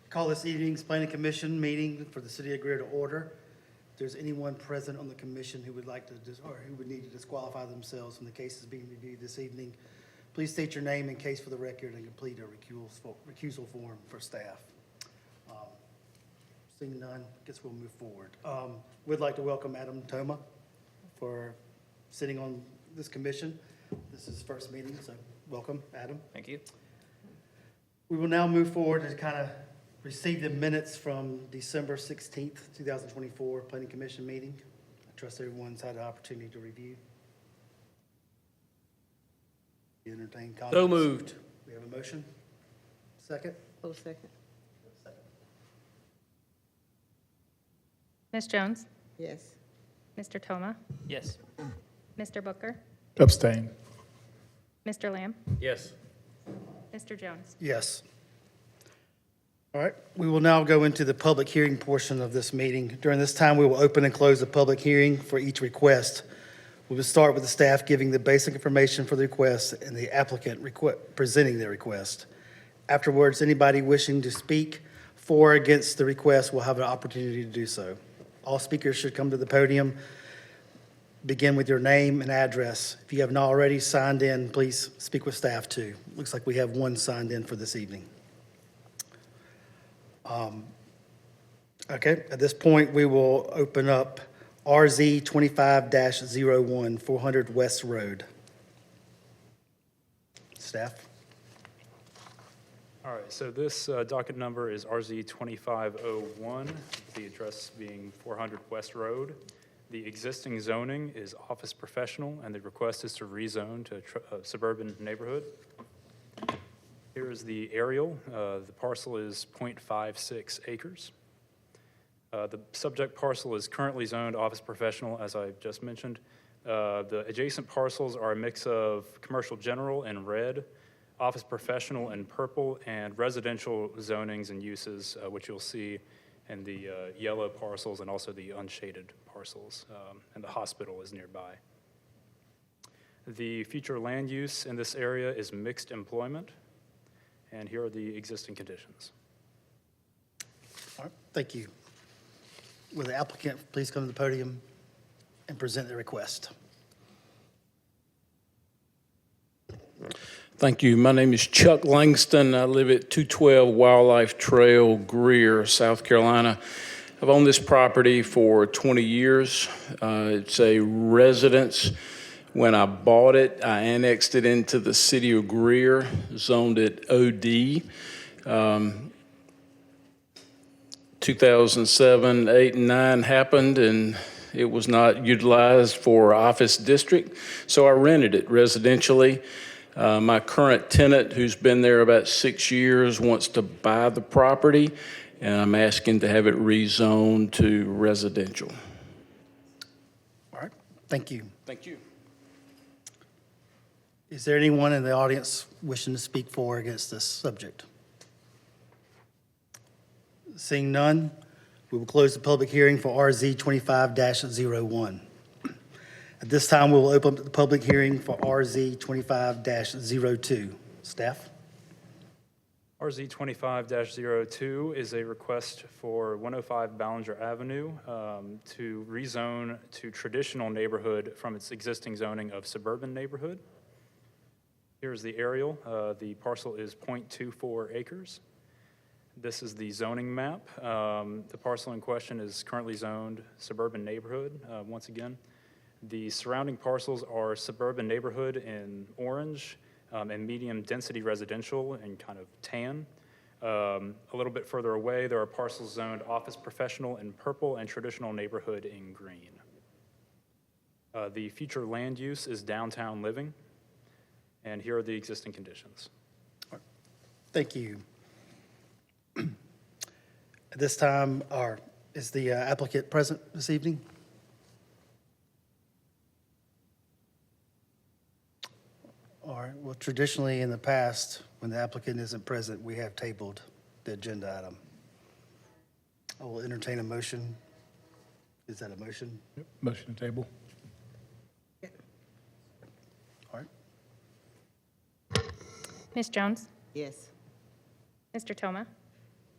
Call this evening's planning commission meeting for the city of Greer to order. If there's anyone present on the commission who would like to, or who would need to disqualify themselves from the cases being reviewed this evening, please state your name and case for the record and complete a recusal form for staff. Seeing none, I guess we'll move forward. We'd like to welcome Adam Toma for sitting on this commission. This is his first meeting, so welcome, Adam. Thank you. We will now move forward and kind of receive the minutes from December 16th, 2024 Planning Commission meeting. I trust everyone's had an opportunity to review. Entertain comments. So moved. We have a motion. Second? Oh, second. Ms. Jones? Yes. Mr. Toma? Yes. Mr. Booker? Abstain. Mr. Lamb? Yes. Mr. Jones? Yes. All right, we will now go into the public hearing portion of this meeting. During this time, we will open and close the public hearing for each request. We will start with the staff giving the basic information for the request and the applicant presenting their request. Afterwards, anybody wishing to speak for or against the request will have an opportunity to do so. All speakers should come to the podium. Begin with your name and address. If you have not already signed in, please speak with staff too. Looks like we have one signed in for this evening. Okay, at this point, we will open up RZ 25-01, 400 West Road. Staff? All right, so this docket number is RZ 2501, the address being 400 West Road. The existing zoning is office professional, and the request is to rezone to a suburban neighborhood. Here is the aerial. The parcel is 0.56 acres. The subject parcel is currently zoned office professional, as I just mentioned. The adjacent parcels are a mix of commercial general in red, office professional in purple, and residential zonings and uses, which you'll see in the yellow parcels and also the unshaded parcels, and the hospital is nearby. The future land use in this area is mixed employment, and here are the existing conditions. All right, thank you. Will the applicant please come to the podium and present their request? Thank you. My name is Chuck Langston. I live at 212 Wildlife Trail, Greer, South Carolina. I've owned this property for 20 years. It's a residence. When I bought it, I annexed it into the city of Greer, zoned it OD. 2007, 8, and 9 happened, and it was not utilized for office district, so I rented it residentially. My current tenant, who's been there about 6 years, wants to buy the property, and I'm asking to have it rezoned to residential. All right, thank you. Thank you. Is there anyone in the audience wishing to speak for or against this subject? Seeing none, we will close the public hearing for RZ 25-01. At this time, we will open up the public hearing for RZ 25-02. Staff? RZ 25-02 is a request for 105 Ballinger Avenue to rezone to traditional neighborhood from its existing zoning of suburban neighborhood. Here's the aerial. The parcel is 0.24 acres. This is the zoning map. The parcel in question is currently zoned suburban neighborhood, once again. The surrounding parcels are suburban neighborhood in orange and medium density residential in kind of tan. A little bit further away, there are parcels zoned office professional in purple and traditional neighborhood in green. The future land use is downtown living, and here are the existing conditions. Thank you. At this time, is the applicant present this evening? All right, well, traditionally in the past, when the applicant isn't present, we have tabled the agenda item. I will entertain a motion. Is that a motion? Yep. Motion to table. All right. Ms. Jones? Yes. Mr. Toma?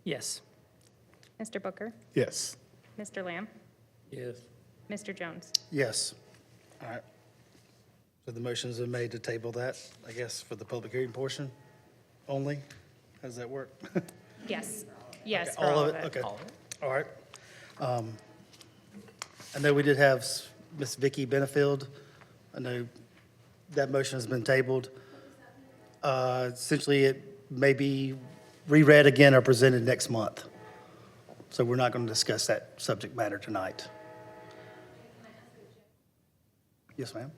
Yes. Mr. Booker, Yes. Mr. Lamb, Yes. Mr. Jones. Yes. All right. So the motion's been made to table that, I guess, for the public hearing portion only? How does that work? Yes, yes, for All of it? Okay. All right. I know we did have Ms. Vicky Benefield. I know that motion has been tabled. Essentially, it may be reread again or presented next month. So we're not going to discuss that subject matter tonight. Yes, ma'am?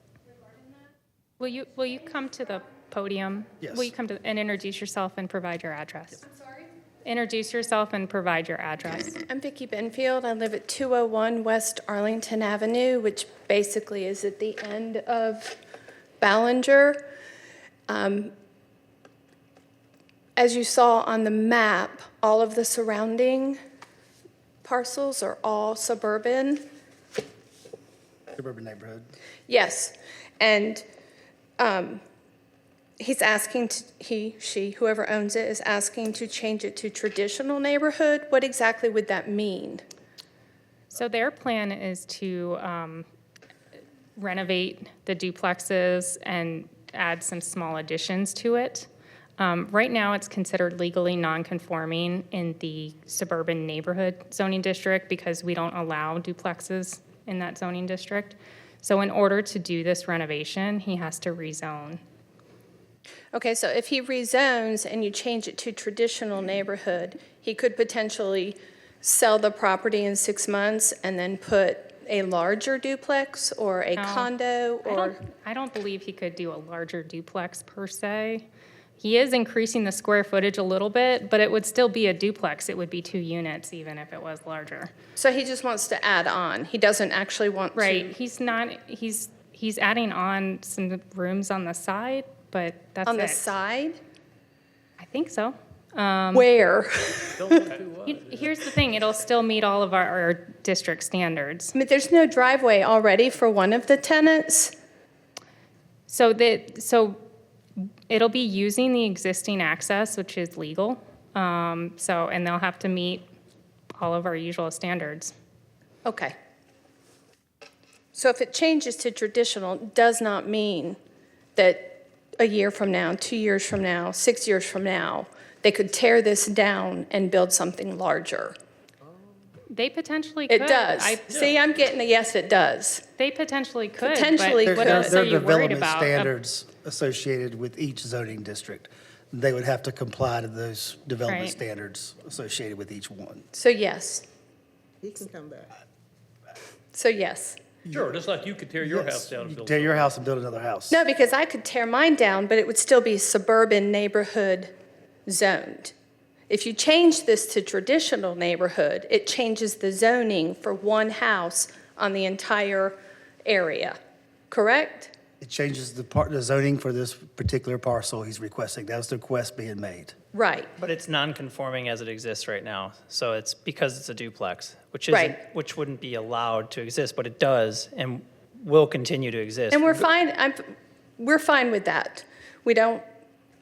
Will you come to the podium? Yes. Will you come to, and introduce yourself and provide your address? Sorry? Introduce yourself and provide your address. I'm Vicki Benfield. I live at 201 West Arlington Avenue, which basically is at the end of Ballinger. As you saw on the map, all of the surrounding parcels are all suburban. Suburban neighborhood. Yes, and he's asking to, he, she, whoever owns it is asking to change it to traditional neighborhood. What exactly would that mean? So their plan is to renovate the duplexes and add some small additions to it. Right now, it's considered legally non-conforming in the suburban neighborhood zoning district because we don't allow duplexes in that zoning district. So in order to do this renovation, he has to rezone. Okay, so if he rezones and you change it to traditional neighborhood, he could potentially sell the property in 6 months and then put a larger duplex or a No, condo or? I don't believe he could do a larger duplex per se. He is increasing the square footage a little bit, but it would still be a duplex. It would be 2 units even if it was larger. So he just wants to add on. He doesn't actually want to? Right, he's adding on some rooms on the side, but that's it. On the side? I think so. Where? Here's the thing, it'll still meet all of our district standards. I mean, there's no driveway already for one of the tenants? So it'll be using the existing access, which is legal. And they'll have to meet all of our usual standards. Okay. So if it changes to traditional, it does not mean that a year from now, 2 years from now, 6 years from now, they could tear this down and build something larger. They potentially could. It does. See, I'm getting a yes, it does. They potentially could, Potentially but could. what else There are are you worried development about? standards associated with each zoning district. They would have to comply to those development Right. standards associated with each one. So yes. He can come back. So yes. Sure, just like you could tear your Yes, house down and you build tear your something. house and build another house. No, because I could tear mine down, but it would still be suburban neighborhood zoned. If you change this to traditional neighborhood, it changes the zoning for one house on the entire area, correct? It changes the zoning for this particular parcel he's requesting. That was the request being made. Right. But it's non-conforming as it exists right now, so it's because it's a duplex, which Right. isn't, which wouldn't be allowed to exist, but it does and will continue to exist. And we're fine, we're fine with that.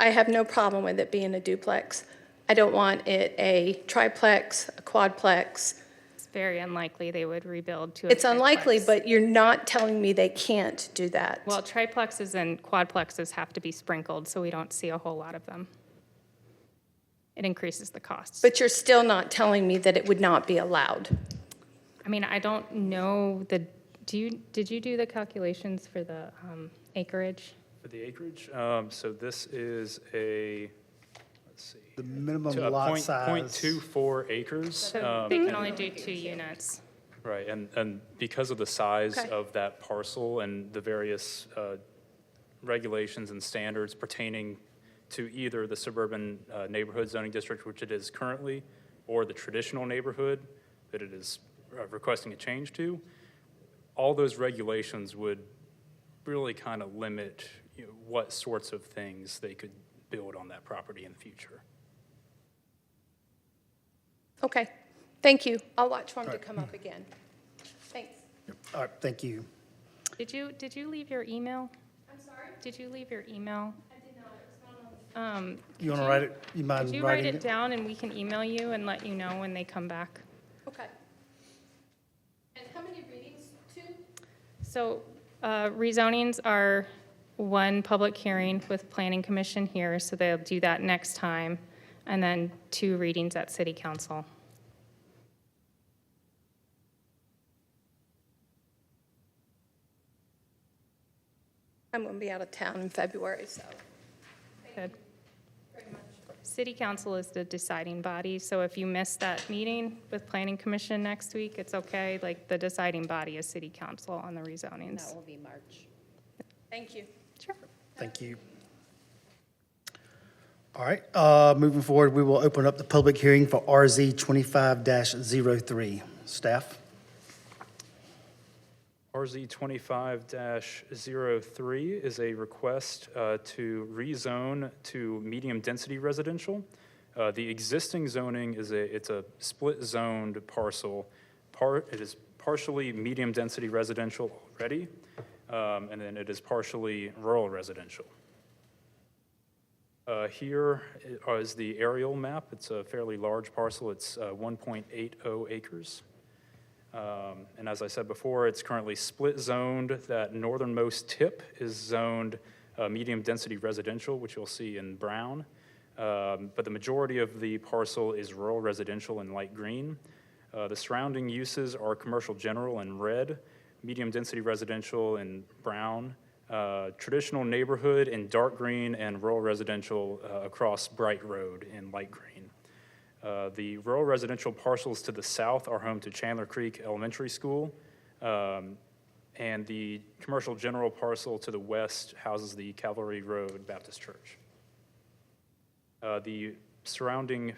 I have no problem with it being a duplex. I don't want it a triplex, a quadplex. It's very unlikely they would rebuild to a It's unlikely, triplex. but you're not telling me they can't do that. Well, triplexes and quadplexes have to be sprinkled, so we don't see a whole lot of them. It increases the costs. But you're still not telling me that it would not be allowed. I mean, I don't know did you do the calculations for the acreage? For the acreage, so this is let's see. The minimum To a lot point- size. 0.24 acres. So they can only do 2 units. Right, and because of the size Okay. of that parcel and the various regulations and standards pertaining to either the suburban neighborhood zoning district, which it is currently, or the traditional neighborhood that it is requesting a change to, all those regulations would really kind of limit what sorts of things they could build on that property in the future. Okay, thank you. I'll watch for him to come up again. Thanks. All right, thank you. Did you leave your email? I'm sorry? Did you leave your email? I did not, it was not on You want to write it, you mind Could you write writing it down and we can email you and let you know when they come back? Okay. And how many readings, 2? So rezonings are one public hearing with Planning Commission here, so they'll do that next time, and then 2 readings at City Council. I'm going to be out of town in February, so. Good. City Council is the deciding body, so if you miss that meeting with Planning Commission next week, it's okay. Like, the deciding body is City Council on the rezonings. That will be March. Thank you. Sure. Thank you. All right, moving forward, we will open up the public hearing for RZ 25-03. Staff? RZ 25-03 is a request to rezone to medium-density residential. The existing zoning it's a split-zoned parcel. It is partially medium-density residential already, and then it is partially rural residential. Here is the aerial map. It's a fairly large parcel. It's 1.80 acres. And as I said before, it's currently split zoned. That northernmost tip is zoned medium-density residential, which you'll see in brown. But the majority of the parcel is rural residential in light green. The surrounding uses are commercial general in red, medium-density residential in brown, traditional neighborhood in dark green, and rural residential across Bright Road in light green. The rural residential parcels to the south are home to Chandler Creek Elementary School, and the commercial general parcel to the west houses the Cavalry Road Baptist Church. The surrounding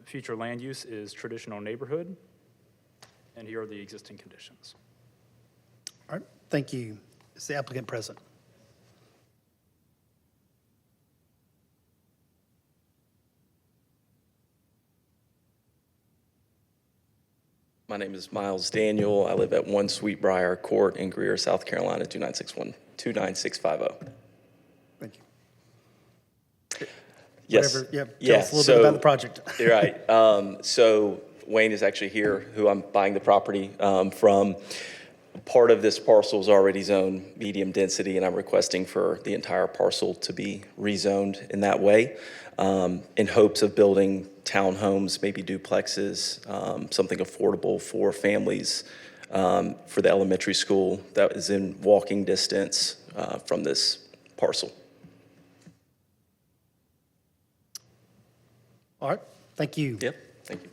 future land use is traditional neighborhood, and here are the existing conditions. All right, thank you. Is the applicant present? My name is Miles Daniel. I live at 1 Sweetbriar Court in Greer, South Carolina, 29650. Thank you. Yes. Whatever, yeah, tell us a little bit about the project. You're right. So Wayne is actually here, who I'm buying the property from. Part of this parcel is already zoned medium density, and I'm requesting for the entire parcel to be rezoned in that way, in hopes of building townhomes, maybe duplexes, something affordable for families, for the elementary school that is in walking distance from this parcel. All right, thank you. Yep, thank you.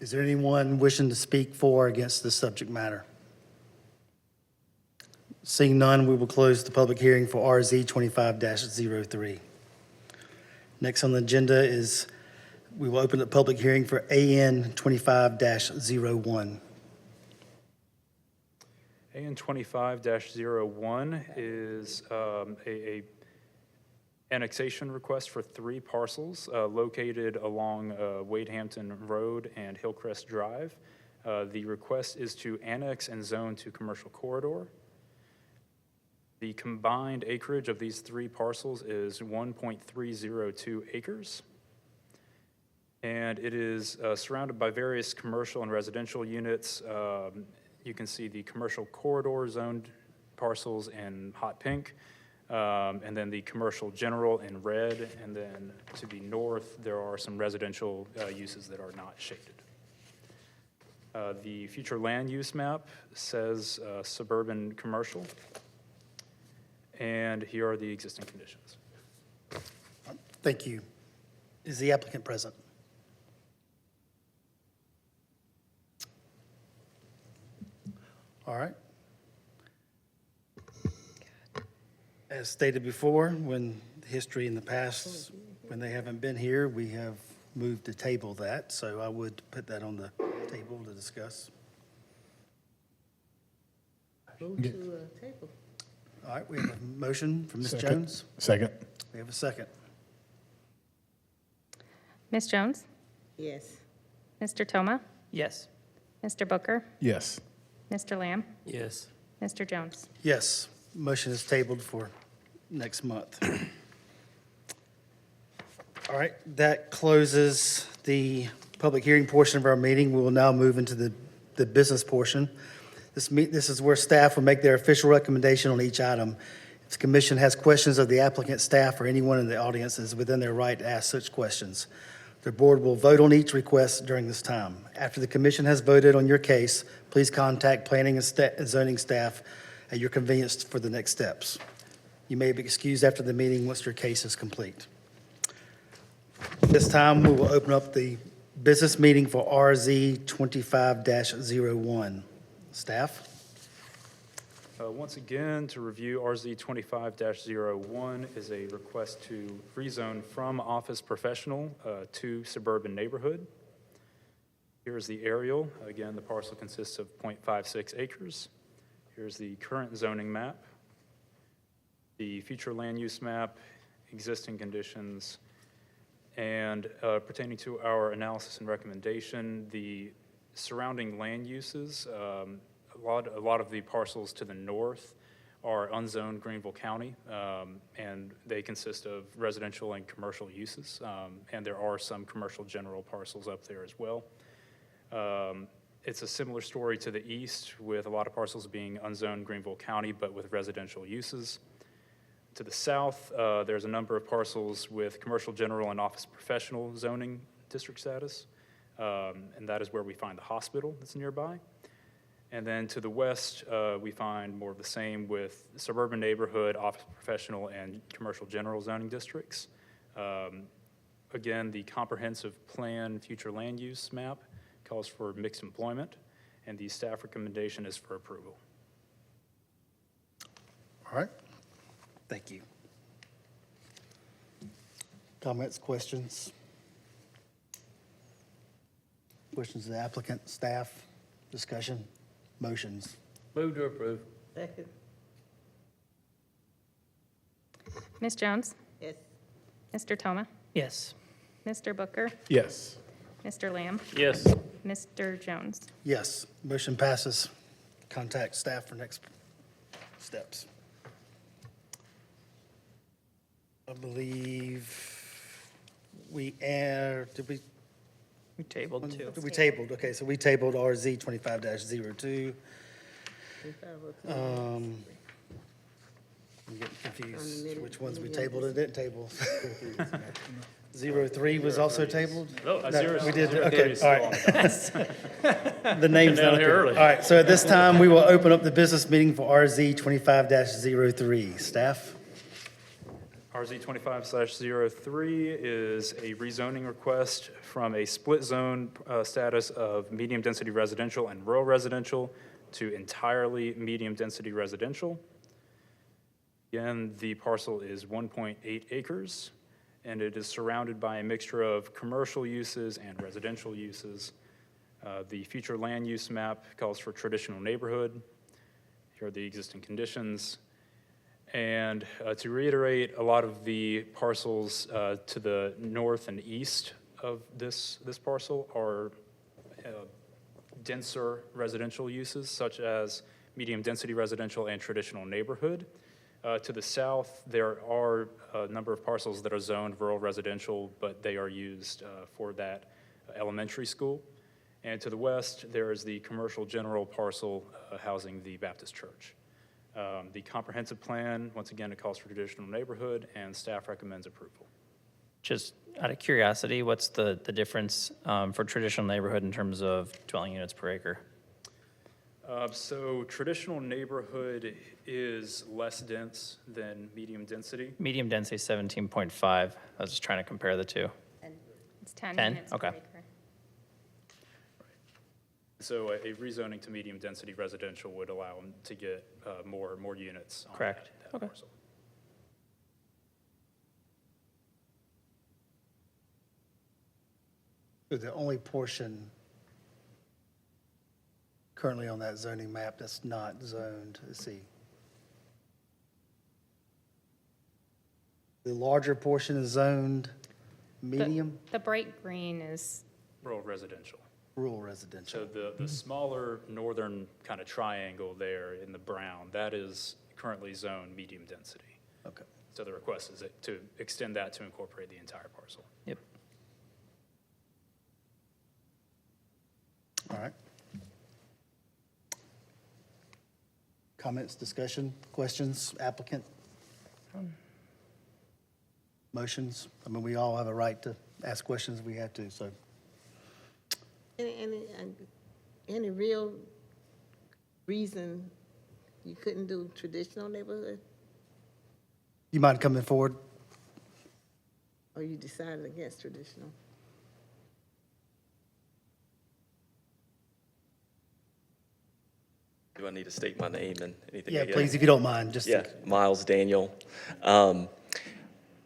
Is there anyone wishing to speak for or against this subject matter? Seeing none, we will close the public hearing for RZ 25-03. Next on the agenda is, we will open the public hearing for AN 25-01. AN 25-01 is a annexation request for 3 parcels located along Wadehampton Road and Hillcrest Drive. The request is to annex and zone to commercial corridor. The combined acreage of these 3 parcels is 1.302 acres. And it is surrounded by various commercial and residential units. You can see the commercial corridor zoned parcels in hot pink, and then the commercial general in red, and then to the north, there are some residential uses that are not shaded. The future land use map says suburban commercial, and here are the existing conditions. Thank you. Is the applicant present? All right. As stated before, when history in the past, when they haven't been here, we have moved to table that, so I would put that on the table to discuss. Move to table. All right, we have a motion from Ms. Second. Jones. Second. We have a second. Ms. Jones? Yes. Mr. Toma? Yes. Mr. Booker? Yes. Mr. Lamb? Yes. Mr. Jones? Yes, motion is tabled for next month. All right, that closes the public hearing portion of our meeting. We will now move into the business portion. This is where staff will make their official recommendation on each item. If the commission has questions of the applicant, staff, or anyone in the audience is within their right to ask such questions. The board will vote on each request during this time. After the commission has voted on your case, please contact planning and zoning staff at your convenience for the next steps. You may be excused after the meeting once your case is complete. This time, we will open up the business meeting for RZ 25-01. Staff? Once again, to review, RZ 25-01 is a request to rezone from office professional to suburban neighborhood. Here's the aerial. Again, the parcel consists of 0.56 acres. Here's the current zoning map, the future land use map, existing conditions, and pertaining to our analysis and recommendation, the surrounding land uses. A lot of the parcels to the north are unzoned Greenville County, and they consist of residential and commercial uses, and there are some commercial general parcels up there as well. It's a similar story to the east, with a lot of parcels being unzoned Greenville County, but with residential uses. To the south, there's a number of parcels with commercial general and office professional zoning district status, and that is where we find the hospital that's nearby. And then to the west, we find more of the same with suburban neighborhood, office professional, and commercial general zoning districts. Again, the comprehensive plan future land use map calls for mixed employment, and the staff recommendation is for approval. All right. Thank you. Comments, questions? Questions of the applicant, staff, discussion, motions? Move to approve. Second. Ms. Jones? Yes. Mr. Toma? Yes. Mr. Booker? Yes. Mr. Lamb? Yes. Mr. Jones? Yes, motion passes. Contact staff for next steps. I believe did we? We tabled two. We tabled, okay, so we tabled RZ 25-02. I'm getting confused, which ones we tabled and didn't table. 03 was also tabled? No, No, zero. we did, 03 okay, is all still right. The name's Down not up here here. early. All right, so at this time, we will open up the business meeting for RZ 25-03. Staff? RZ 25/03 is a rezoning request from a split zone status of medium-density residential and rural residential to entirely medium-density residential. Again, the parcel is 1.8 acres, and it is surrounded by a mixture of commercial uses and residential uses. The future land use map calls for traditional neighborhood. Here are the existing conditions. And to reiterate, a lot of the parcels to the north and east of this parcel are denser residential uses, such as medium-density residential and traditional neighborhood. To the south, there are a number of parcels that are zoned rural residential, but they are used for that elementary school. And to the west, there is the commercial general parcel housing the Baptist church. The comprehensive plan, once again, it calls for traditional neighborhood, and staff recommends approval. Just out of curiosity, what's the difference for traditional neighborhood in terms of dwelling units per acre? So traditional neighborhood is less dense than medium density. Medium density 17.5. I was just trying to compare the two. It's 10 10? units per Okay. acre. So a rezoning to medium-density residential would allow them to get more units on Correct. that Okay. parcel. So the only portion currently on that zoning map that's not zoned, let's see. The larger portion is zoned medium, The bright green is, Rural residential. rural residential. So the smaller northern kind of triangle there in the brown, that is currently zoned medium density. Okay. So the request is to extend that to incorporate the entire parcel. Yep. All right. Comments, discussion, questions, applicant? Motions? I mean, we all have a right to ask questions if we have to, so. Any real reason you couldn't do traditional neighborhood, You mind coming forward? or you decided against traditional? Do I need to state my name and anything? Yeah, I guess? please, if you don't mind, just. Yeah, Miles Daniel.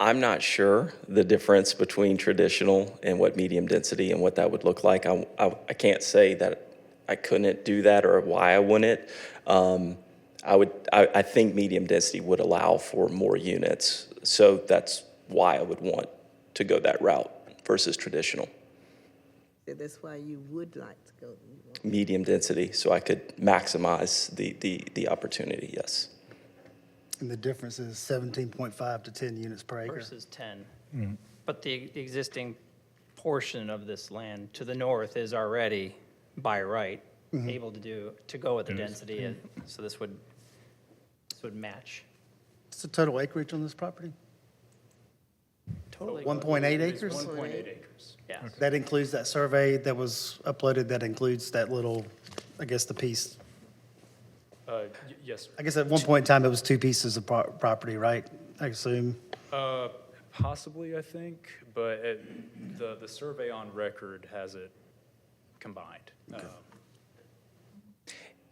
I'm not sure the difference between traditional and what medium density and what that would look like. I can't say that I couldn't do that or why I wouldn't. I think medium density would allow for more units. So that's why I would want to go that route versus traditional. So that's why you would like to go. Medium density, so I could maximize the opportunity, yes. And the difference is 17.5 to 10 units per acre. Versus 10. But the existing portion of this land to the north is already by right able to go with the density. So this would match. What's the total acreage on this property? Totally. 1.8 acres? 1.8 acres. Yeah. That includes that survey that was uploaded, that includes that little, I guess, the piece. Yes, sir. I guess at one point in time, it was two pieces of property, right? I assume. Possibly, I think, but the survey on record has it combined.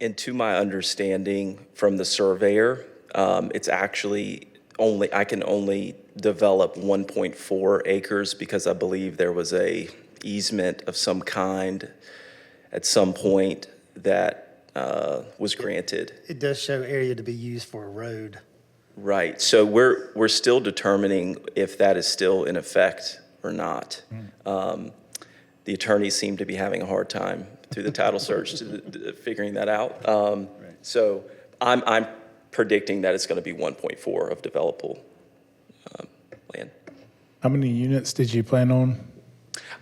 And to my understanding from the surveyor, it's actually I can only develop 1.4 acres because I believe there was a easement of some kind at some point that was granted. It does show area to be used for a road. Right, so we're still determining if that is still in effect or not. The attorneys seem to be having a hard time through the title search to figuring that out. So I'm predicting that it's going to be 1.4 of developable land. How many units did you plan on?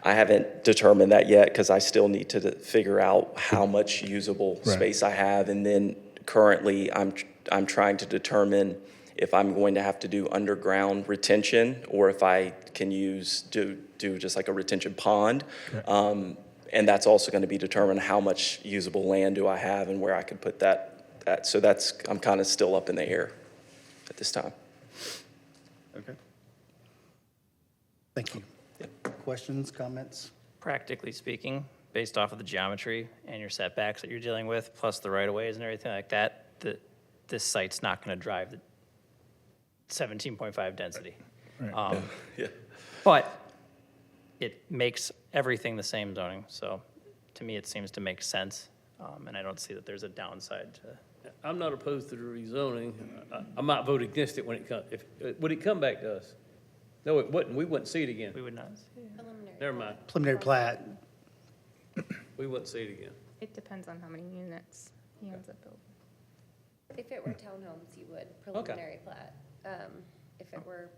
I haven't determined that yet because I still need to figure out how much usable Right. space I have. And then currently, I'm trying to determine if I'm going to have to do underground retention or if I can do just like a retention pond. And that's also going to be determined how much usable land do I have and where I could put that. So I'm kind of still up in the air at this time. Okay. Thank you. Questions, comments? Practically speaking, based off of the geometry and your setbacks that you're dealing with, plus the right-of-ways and everything like that, this site's not going to drive the 17.5 density. Yeah. But it makes everything the same zoning, so to me, it seems to make sense, and I don't see that there's a downside to. I'm not opposed to the rezoning. I might vote against it when it comes, would it come back to us? No, it wouldn't. We wouldn't see it again. We would not see it. Never mind. Preliminary plat. We wouldn't see it again. It depends on how many units he ends up building. If it were townhomes, you would preliminary plat. If it were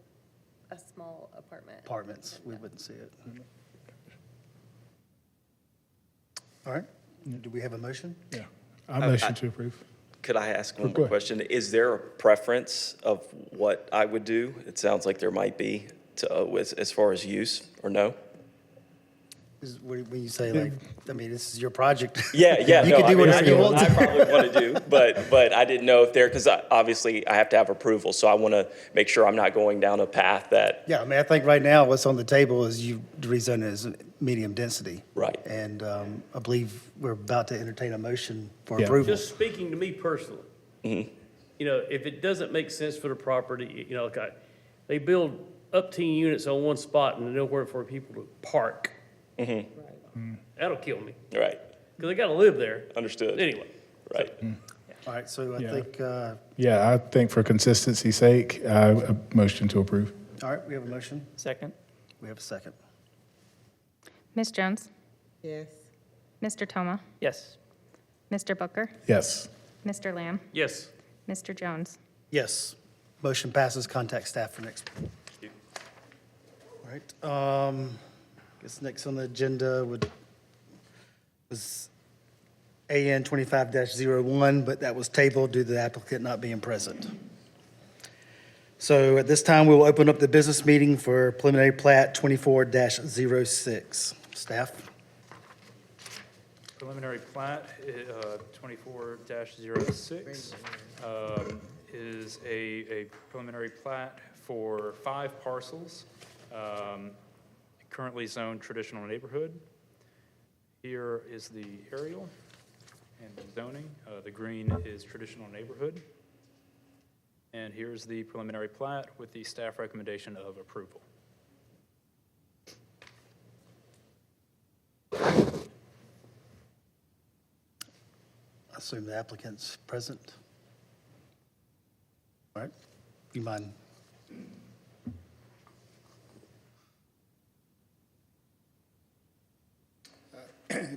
a small apartment. Apartments, we then no. wouldn't see it. All right, do we have a motion? Yeah. I motion to approve. Could I ask one Go more ahead. question? Is there a preference of what I would do? It sounds like there might be as far as use, or no? When you say like, I mean, this is your project. Yeah. You No, can I do mean, whatever you I want to. probably want to do, but I didn't know if because obviously I have to have approval, so I want to make sure I'm not going down a path that, Yeah, I mean, I think right now what's on the table is you rezone it as medium density. Right. And I believe we're about to entertain a motion for Yeah. approval. Just speaking to me personally, you know, if it doesn't make sense for the property, you know, like they build up 10 units on one spot and there's nowhere for people to park. That'll kill me, right, because they got to live there. understood. Anyway. Right. All right, so I Yeah. think, Yeah, I think for consistency's sake, a motion to approve. all right, we have a motion. Second? We have a second. Ms. Jones? Yes. Mr. Toma? Yes. Mr. Booker? Yes. Mr. Lamb? Yes. Mr. Jones? Yes. Motion passes. Contact staff for next. All right. Guess next on the agenda was AN 25-01, but that was tabled due to the applicant not being present. So at this time, we will open up the business meeting for preliminary plat 24-06. Staff? Preliminary plat, 24-06, is a preliminary plat for 5 parcels, currently zoned traditional neighborhood. Here is the aerial and the zoning. The green is traditional neighborhood. And here's the preliminary plat with the staff recommendation of approval. I assume the applicant's present. All right. You mind?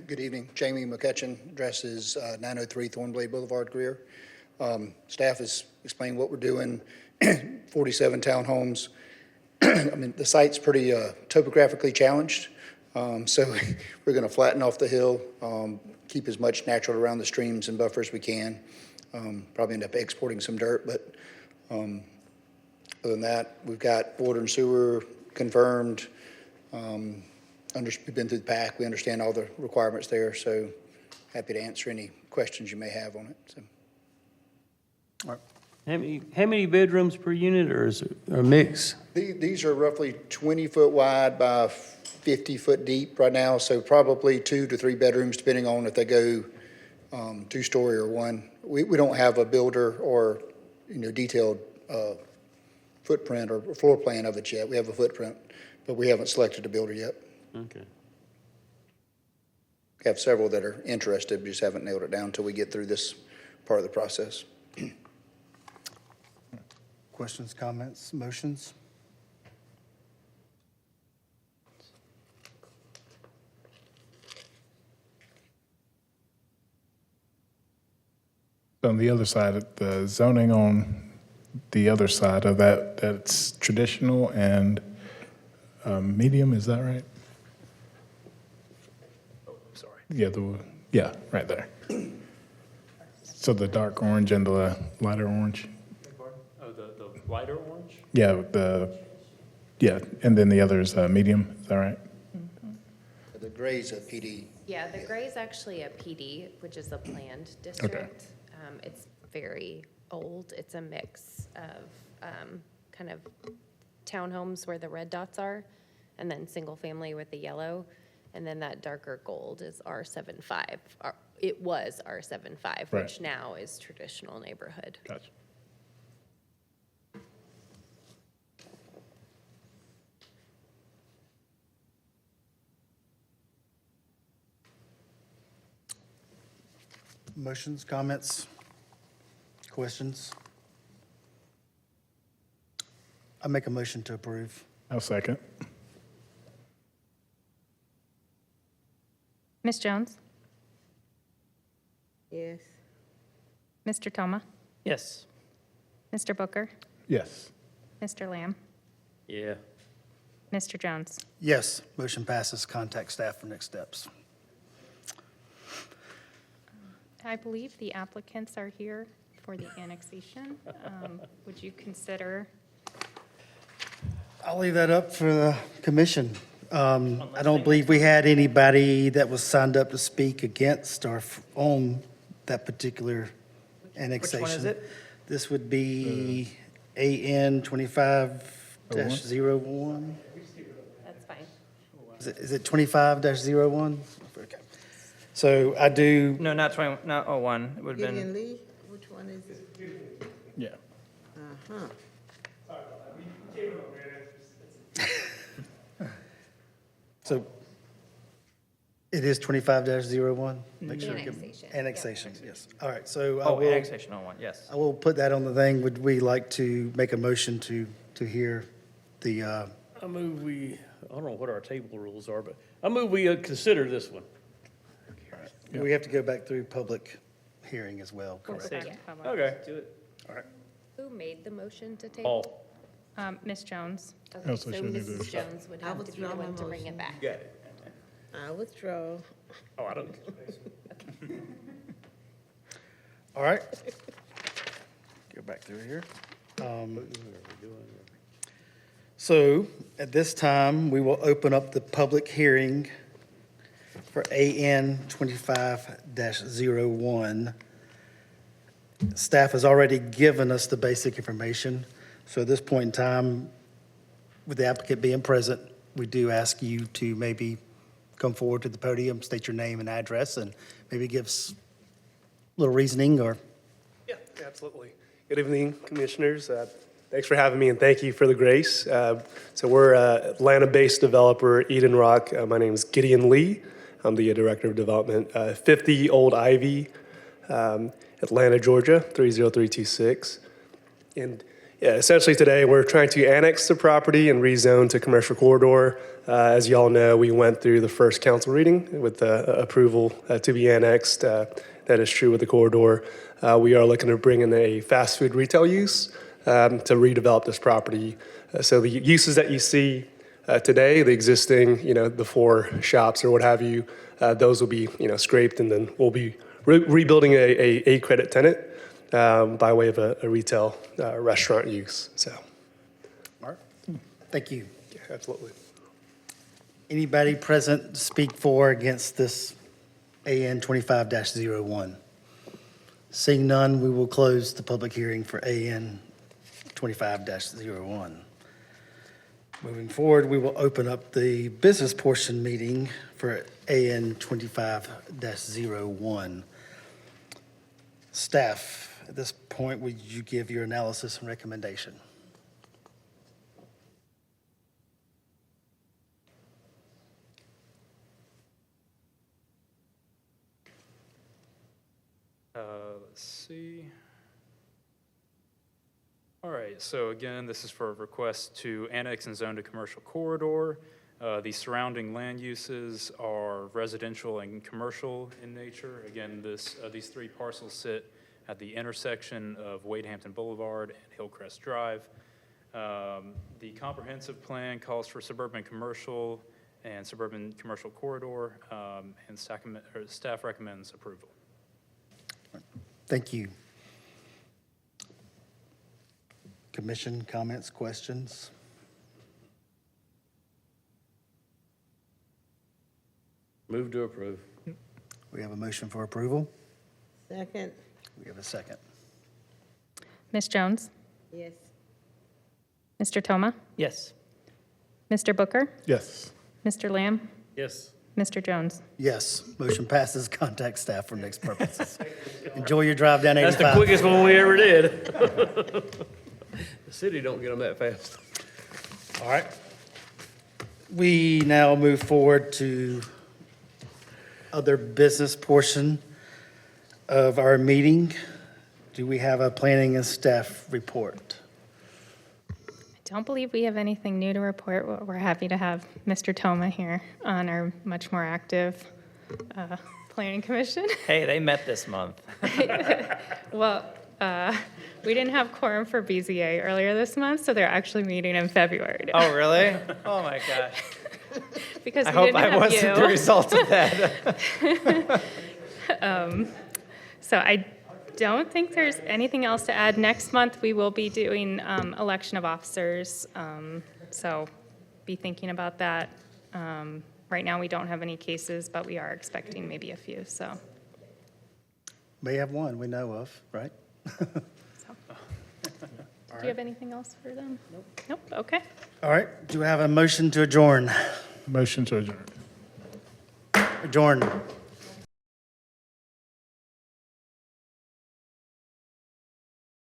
Good evening. Jamie McCutcheon, address is 903 Thornblade Boulevard, Greer. Staff has explained what we're doing, 47 townhomes. I mean, the site's pretty topographically challenged, so we're going to flatten off the hill, keep as much natural around the streams and buffer as we can. Probably end up exporting some dirt, but other than that, we've got water and sewer confirmed. We've been through the pack. We understand all the requirements there, so happy to answer any questions you may have on it. So. All right. How many bedrooms per unit, or is it a mix? These are roughly 20-foot wide by 50-foot deep right now, so probably 2 to 3 bedrooms, depending on if they go 2-story or 1. We don't have a builder or, detailed footprint or floor plan of it yet. We have a footprint, but we haven't selected a builder yet. Okay. We have several that are interested, just haven't nailed it down until we get through this part of the process. Questions, comments, motions? On the other side, the zoning on the other side of that, that's traditional and medium, is that right? Sorry. Yeah, right there. So the dark orange and the lighter orange? Oh, the lighter orange? Yeah, and then the other is medium, is that right? The gray's a PD. Yeah, the gray is actually a PD, which is a planned district. It's very old. It's a mix of kind of townhomes where the red dots are, and then single family with the yellow. And then that darker gold is R75. It was R75, Right. which now is traditional neighborhood. Gotcha. Motions, comments, questions? I make a motion to approve. I'll second. Ms. Jones? Yes. Mr. Toma? Yes. Mr. Booker? Yes. Mr. Lamb? Yeah. Mr. Jones? Yes, motion passes. Contact staff for next steps. I believe the applicants are here for the annexation. Would you consider? I'll leave that up for the commission. I don't believe we had anybody that was signed up to speak against or on that particular annexation. Which one is it? This would be AN 25-01. That's fine. Is it 25-01? Okay. So I do, No, not 01. It would have Gideon been, Lee, which one is it? Yeah. Uh-huh. so it is 25-01? Make sure. Annexation. Annexation, yes. All right, so I oh, will, annexation 01, yes. I will put that on the thing. Would we like to make a motion to hear the, I move I don't know what our table rules are, but I move we consider this one. we have to go back through public hearing as well, We'll go correct? back to public. Okay. Do it. All right. Who made the motion to table? Paul, Ms. Jones? Okay, so so she'll need Mrs. to- Jones would I have to be the withdraw my one to bring it motion. back. got it. I withdraw. Oh, I don't. All right. Go back through here. So at this time, we will open up the public hearing for AN 25-01. Staff has already given us the basic information. So at this point in time, with the applicant being present, we do ask you to maybe come forward to the podium, state your name and address, and maybe give us a little reasoning or Yeah, absolutely. Good evening, Commissioners. Thanks for having me, and thank you for the grace. So we're an Atlanta-based developer, Eden Rock. My name is Gideon Lee. I'm the Director of Development. 50 Old Ivy, Atlanta, Georgia, 30326. And yeah, essentially today, we're trying to annex the property and rezone to commercial corridor. As you all know, we went through the first council reading with the approval to be annexed. That is true with the corridor. We are looking to bring in a fast food retail use to redevelop this property. So the uses that you see today, the existing, the 4 shops or what have you, those will be, scraped, and then we'll be rebuilding a credit tenant by way of a retail restaurant use. So, all right. Thank you. yeah, absolutely. Anybody present speak for or against this AN 25-01? Seeing none, we will close the public hearing for AN 25-01. Moving forward, we will open up the business portion meeting for AN 25-01. Staff, at this point, would you give your analysis and recommendation? Let's see. All right, so again, this is for a request to annex and zone to commercial corridor. The surrounding land uses are residential and commercial in nature. Again, these 3 parcels sit at the intersection of Wade Hampton Boulevard and Hillcrest Drive. The comprehensive plan calls for suburban commercial and suburban commercial corridor, and staff recommends approval. Thank you. Commission comments, questions? Move to approve. We have a motion for approval. Second, We have a second. Ms. Jones? yes. Mr. Toma? Yes. Mr. Booker? Yes. Mr. Lamb? Yes. Mr. Jones? Yes, motion passes. Contact staff for next purposes. Enjoy your drive down That's 85. the quickest one we ever did. The city don't get them that fast. All right. We now move forward to other business portion of our meeting. Do we have a planning and staff report? I don't believe we have anything new to report. We're happy to have Mr. Toma here on our much more active planning commission. Hey, they met this month. Well, we didn't have quorum for BZA earlier this month, so they're actually meeting in February now. Oh, really? Oh, my gosh. Because I we hope didn't I have wasn't the you. result of that. So I don't think there's anything else to add. Next month, we will be doing election of officers, so be thinking about that. Right now, we don't have any cases, but we are expecting maybe a few, so. May have one we know of, right? Do you have anything else for them? Nope, okay. All right, do we have a motion to adjourn? Motion to adjourn. Adjourn.